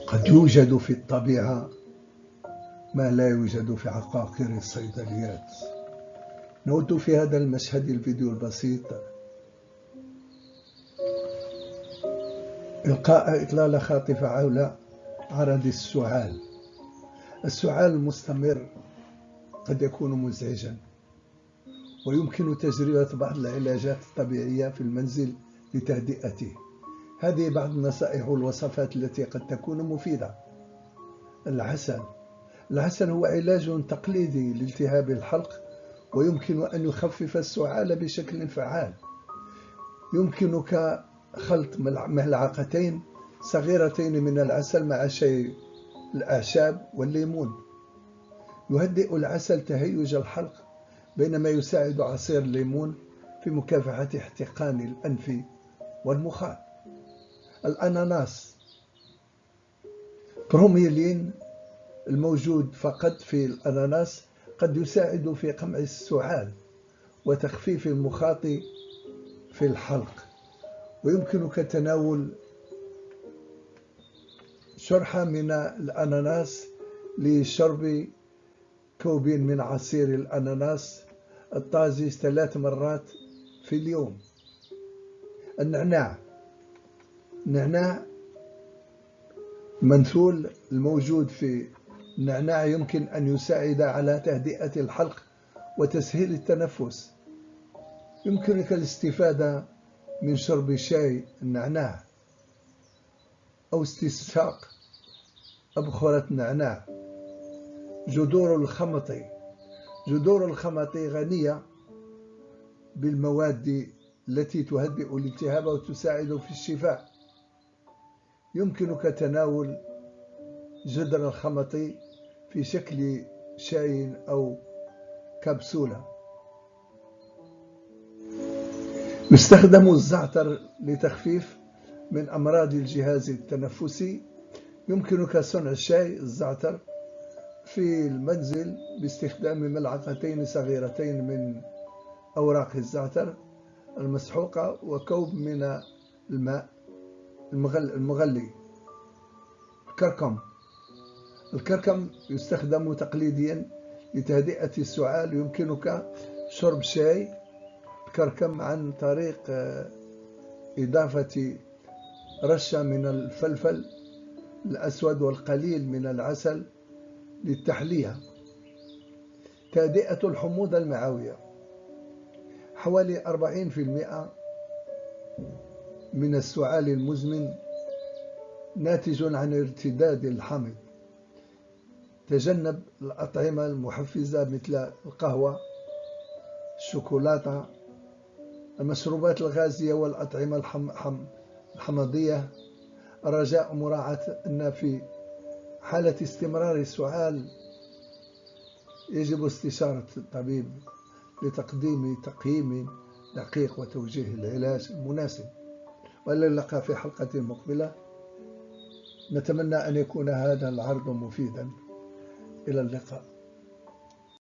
قد يوجد في الطبيعة ما لا يوجد في عقاقير الصيدليات. نود في هذا المشهد الفيديو البسيط إلقاء إطلالة خاطفة حول عرض السعال. السعال المستمر قد يكون مزعجا، ويمكن تجربة بعض العلاجات الطبيعية في المنزل لتهدئته. هذه بعض النصائح والوصفات التي قد تكون مفيدة. العسل هو علاج تقليدي لالتهاب الحلق، ويمكن أن يخفف السعال بشكل فعال. يمكنك خلط ملعقتين صغيرتين من العسل مع شاي الأعشاب والليمون. يهدئ العسل تهيج الحلق، بينما يساعد عصير الليمون في مكافحة احتقان الأنف والمخاط. الأناناس، بروميلين الموجود فقط في الأناناس قد يساعد في قمع السعال وتخفيف المخاط في الحلق. ويمكنك تناول شرحة من الأناناس لشرب كوب من عصير الأناناس الطازج 3 مرات في اليوم. النعناع المنثول الموجود في النعناع يمكن أن يساعد على تهدئة الحلق وتسهيل التنفس. يمكنك الاستفادة من شرب شاي النعناع أو استنشاق أبخرة النعناع. جذور الخمط غنية بالمواد التي تهدئ الالتهاب وتساعد في الشفاء. يمكنك تناول جذر الخمط في شكل شاي أو كبسولة. يستخدم الزعتر لتخفيف من أمراض الجهاز التنفسي. يمكنك صنع شاي الزعتر في المنزل باستخدام ملعقتين صغيرتين من أوراق الزعتر المسحوقة وكوب من الماء المغلي. الكركم يستخدم تقليديا لتهدئة السعال. يمكنك شرب شاي الكركم عن طريق إضافة رشة من الفلفل الأسود والقليل من العسل للتحلية. تهدئة الحموضة المعوية، حوالي 40% من السعال المزمن ناتج عن ارتداد الحمض. تجنب الأطعمة المحفزة مثل القهوة، الشوكولاتة، المشروبات الغازية والأطعمة الحمضية. رجاء مراعاة أن في حالة استمرار السعال يجب استشارة الطبيب لتقديم تقييم دقيق وتوجيه العلاج المناسب. وإلى اللقاء في حلقة مقبلة. نتمنى أن يكون هذا العرض مفيدا. إلى اللقاء.